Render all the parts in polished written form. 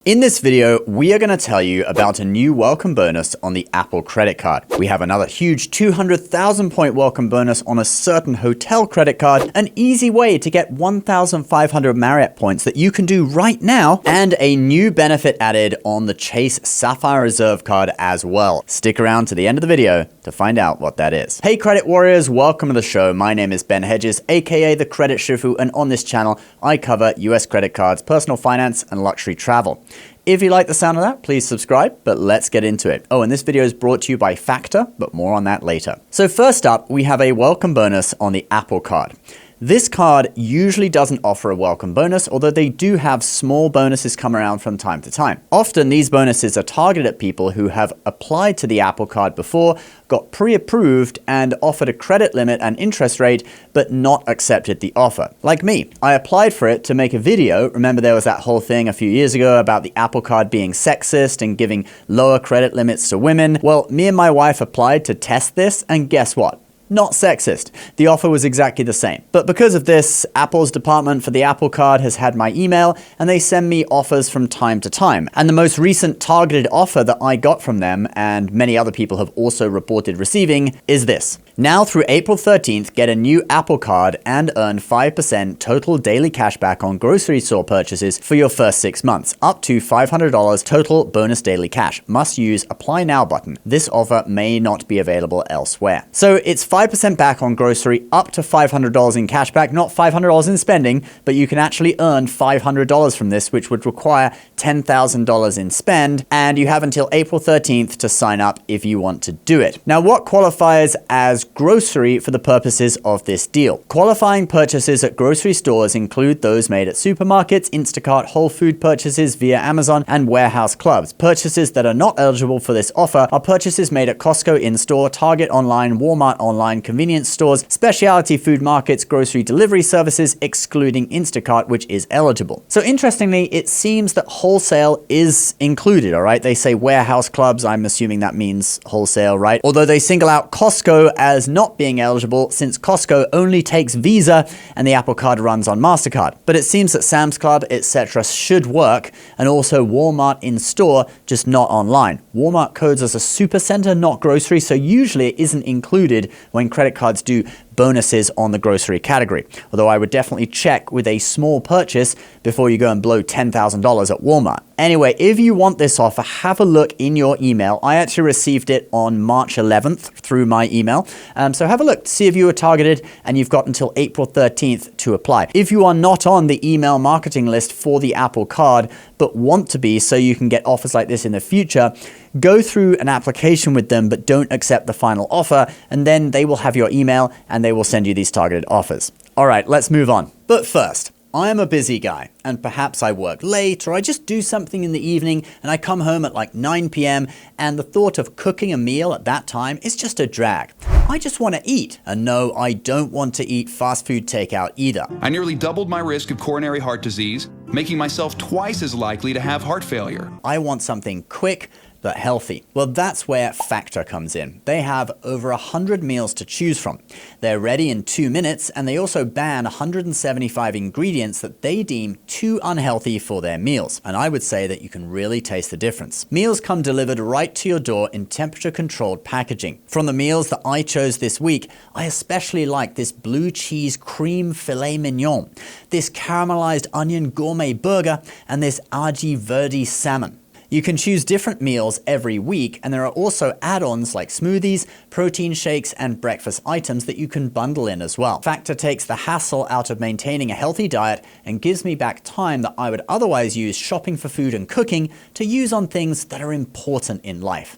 In this video, we are going to tell you about a new welcome bonus on the Apple credit card. We have another huge 200,000 point welcome bonus on a certain hotel credit card, an easy way to get 1,500 Marriott points that you can do right now, and a new benefit added on the Chase Sapphire Reserve card as well. Stick around to the end of the video to find out what that is. Hey credit warriors, welcome to the show. My name is Ben Hedges, aka the Credit Shifu, and on this channel, I cover US credit cards, personal finance, and luxury travel. If you like the sound of that, please subscribe, but let's get into it. Oh, and this video is brought to you by Factor, but more on that later. So first up, we have a welcome bonus on the Apple card. This card usually doesn't offer a welcome bonus, although they do have small bonuses come around from time to time. Often these bonuses are targeted at people who have applied to the Apple card before, got pre-approved, and offered a credit limit and interest rate, but not accepted the offer. Like me, I applied for it to make a video. Remember there was that whole thing a few years ago about the Apple card being sexist and giving lower credit limits to women? Well, me and my wife applied to test this, and guess what? Not sexist. The offer was exactly the same. But because of this, Apple's department for the Apple card has had my email, and they send me offers from time to time. And the most recent targeted offer that I got from them, and many other people have also reported receiving, is this. Now through April 13th, get a new Apple card and earn 5% total daily cashback on grocery store purchases for your first 6 months, up to $500 total bonus daily cash. Must use Apply Now button. This offer may not be available elsewhere. So it's 5% back on grocery, up to $500 in cashback, not $500 in spending, but you can actually earn $500 from this, which would require $10,000 in spend, and you have until April 13th to sign up if you want to do it. Now, what qualifies as grocery for the purposes of this deal? Qualifying purchases at grocery stores include those made at supermarkets, Instacart, Whole Food purchases via Amazon, and warehouse clubs. Purchases that are not eligible for this offer are purchases made at Costco in-store, Target online, Walmart online, convenience stores, specialty food markets, grocery delivery services, excluding Instacart, which is eligible. So interestingly, it seems that wholesale is included, all right? They say warehouse clubs, I'm assuming that means wholesale, right? Although they single out Costco as not being eligible since Costco only takes Visa and the Apple card runs on MasterCard. But it seems that Sam's Club, etc. should work, and also Walmart in store, just not online. Walmart codes as a supercenter, not grocery, so usually it isn't included when credit cards do bonuses on the grocery category. Although I would definitely check with a small purchase before you go and blow $10,000 at Walmart. Anyway, if you want this offer, have a look in your email. I actually received it on March 11th through my email. So have a look, see if you were targeted, and you've got until April 13th to apply. If you are not on the email marketing list for the Apple card, but want to be so you can get offers like this in the future, go through an application with them, but don't accept the final offer, and then they will have your email and they will send you these targeted offers. All right, let's move on. But first, I am a busy guy, and perhaps I work late, or I just do something in the evening, and I come home at like 9 p.m., and the thought of cooking a meal at that time is just a drag. I just want to eat, and no, I don't want to eat fast food takeout either. I nearly doubled my risk of coronary heart disease, making myself twice as likely to have heart failure. I want something quick, but healthy. Well, that's where Factor comes in. They have over 100 meals to choose from. They're ready in 2 minutes, and they also ban 175 ingredients that they deem too unhealthy for their meals. And I would say that you can really taste the difference. Meals come delivered right to your door in temperature-controlled packaging. From the meals that I chose this week, I especially like this blue cheese cream filet mignon, this caramelized onion gourmet burger, and this aji verde salmon. You can choose different meals every week, and there are also add-ons like smoothies, protein shakes, and breakfast items that you can bundle in as well. Factor takes the hassle out of maintaining a healthy diet and gives me back time that I would otherwise use shopping for food and cooking to use on things that are important in life.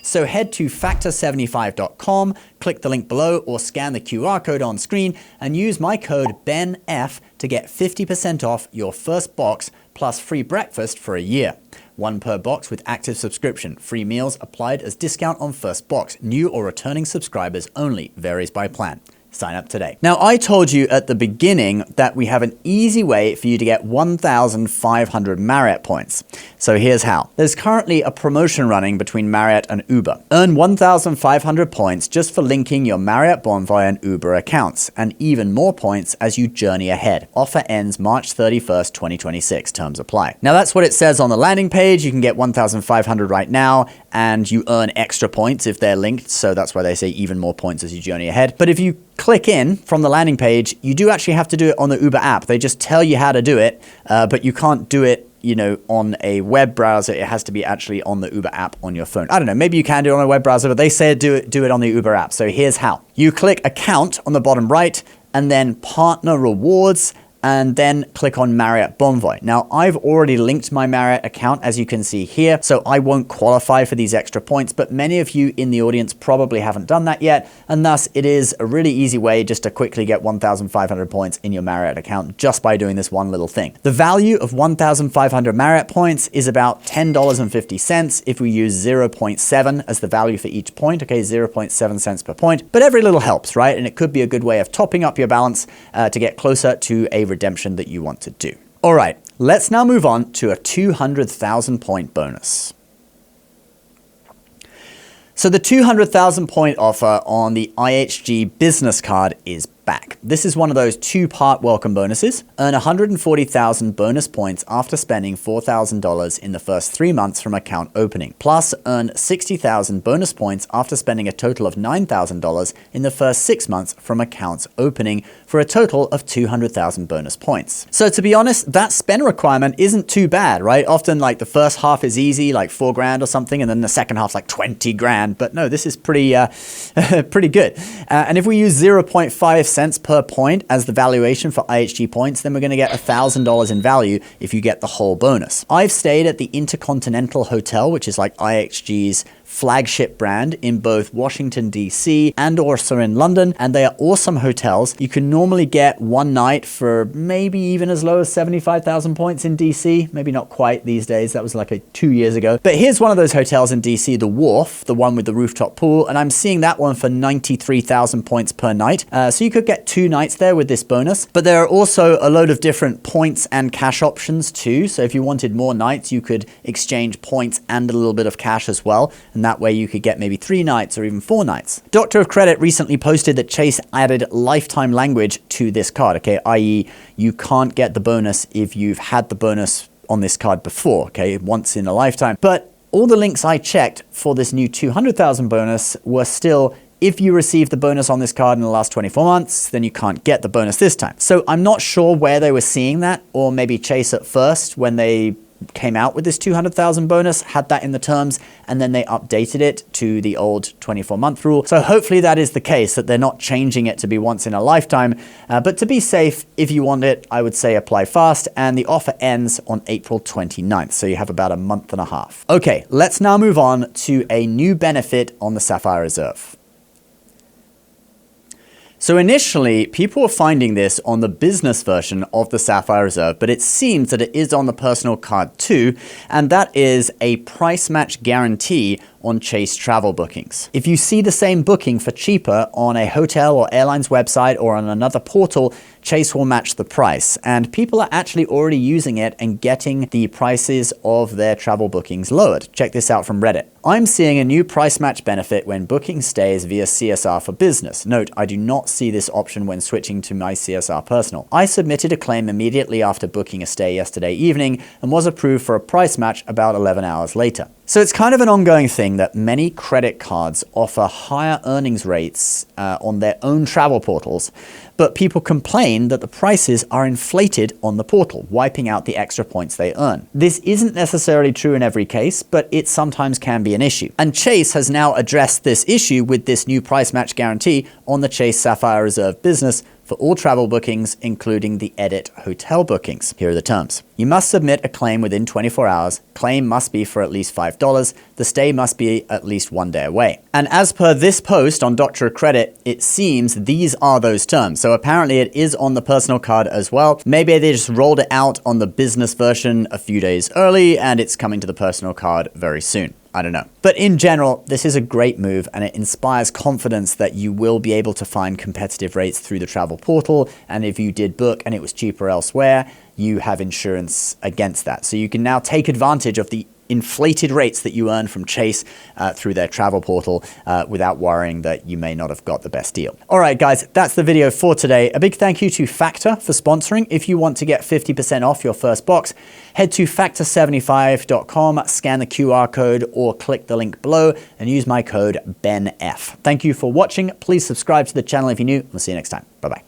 So head to factor75.com, click the link below, or scan the QR code on screen and use my code BENF to get 50% off your first box plus free breakfast for a year. One per box with active subscription. Free meals applied as discount on first box. New or returning subscribers only. Varies by plan. Sign up today. Now, I told you at the beginning that we have an easy way for you to get 1,500 Marriott points. So here's how. There's currently a promotion running between Marriott and Uber. Earn 1,500 points just for linking your Marriott Bonvoy and Uber accounts, and even more points as you journey ahead. Offer ends March 31st, 2026. Terms apply. Now that's what it says on the landing page. You can get 1,500 right now, and you earn extra points if they're linked. So that's why they say even more points as you journey ahead. But if you click in from the landing page, you do actually have to do it on the Uber app. They just tell you how to do it, but you can't do it on a web browser. It has to be actually on the Uber app on your phone. I don't know, maybe you can do it on a web browser, but they say do it on the Uber app. So here's how. You click account on the bottom right, and then partner rewards, and then click on Marriott Bonvoy. Now, I've already linked my Marriott account, as you can see here, so I won't qualify for these extra points, but many of you in the audience probably haven't done that yet, and thus it is a really easy way just to quickly get 1,500 points in your Marriott account just by doing this one little thing. The value of 1,500 Marriott points is about $10.50 if we use 0.7 as the value for each point, okay, 0.7 cents per point, but every little helps, right? And it could be a good way of topping up your balance to get closer to a redemption that you want to do. All right, let's now move on to a 200,000 point bonus. So the 200,000 point offer on the IHG business card is back. This is one of those two-part welcome bonuses. Earn 140,000 bonus points after spending $4,000 in the first 3 months from account opening. Plus, earn 60,000 bonus points after spending a total of $9,000 in the first 6 months from accounts opening for a total of 200,000 bonus points. So to be honest, that spend requirement isn't too bad, right? Often like the first half is easy, like $4,000 or something, and then the second half's like 20 grand. But no, this is pretty good. And if we use 0.5 cents per point as the valuation for IHG points, then we're going to get $1,000 in value if you get the whole bonus. I've stayed at the Intercontinental Hotel, which is like IHG's flagship brand in both Washington, D.C. and also in London, and they are awesome hotels. You can normally get one night for maybe even as low as 75,000 points in D.C. Maybe not quite these days. That was like 2 years ago. But here's one of those hotels in D.C., the Wharf, the one with the rooftop pool, and I'm seeing that one for 93,000 points per night. So you could get 2 nights there with this bonus. But there are also a load of different points and cash options too. So if you wanted more nights, you could exchange points and a little bit of cash as well. And that way you could get maybe 3 nights or even 4 nights. Doctor of Credit recently posted that Chase added lifetime language to this card, okay? i.e. you can't get the bonus if you've had the bonus on this card before, okay? Once in a lifetime. But all the links I checked for this new 200,000 bonus were still, if you received the bonus on this card in the last 24 months, then you can't get the bonus this time. So I'm not sure where they were seeing that, or maybe Chase at first, when they came out with this 200,000 bonus, had that in the terms, and then they updated it to the old 24-month rule. So hopefully that is the case, that they're not changing it to be once in a lifetime. But to be safe, if you want it, I would say apply fast, and the offer ends on April 29th. So you have about a month and a half. Okay, let's now move on to a new benefit on the Sapphire Reserve. So initially, people were finding this on the business version of the Sapphire Reserve, but it seems that it is on the personal card too, and that is a price match guarantee on Chase travel bookings. If you see the same booking for cheaper on a hotel or airline's website or on another portal, Chase will match the price. And people are actually already using it and getting the prices of their travel bookings lowered. Check this out from Reddit. I'm seeing a new price match benefit when booking stays via CSR for business. Note, I do not see this option when switching to my CSR personal. I submitted a claim immediately after booking a stay yesterday evening and was approved for a price match about 11 hours later. So it's kind of an ongoing thing that many credit cards offer higher earnings rates on their own travel portals, but people complain that the prices are inflated on the portal, wiping out the extra points they earn. This isn't necessarily true in every case, but it sometimes can be an issue. And Chase has now addressed this issue with this new price match guarantee on the Chase Sapphire Reserve business for all travel bookings, including the Edit hotel bookings. Here are the terms. You must submit a claim within 24 hours. Claim must be for at least $5. The stay must be at least 1 day away. And as per this post on Doctor of Credit, it seems these are those terms. So apparently it is on the personal card as well. Maybe they just rolled it out on the business version a few days early and it's coming to the personal card very soon. I don't know. But in general, this is a great move and it inspires confidence that you will be able to find competitive rates through the travel portal. And if you did book and it was cheaper elsewhere, you have insurance against that. So you can now take advantage of the inflated rates that you earn from Chase through their travel portal without worrying that you may not have got the best deal. All right, guys, that's the video for today. A big thank you to Factor for sponsoring. If you want to get 50% off your first box, head to factor75.com, scan the QR code or click the link below and use my code BENF. Thank you for watching. Please subscribe to the channel if you're new. We'll see you next time. Bye-bye.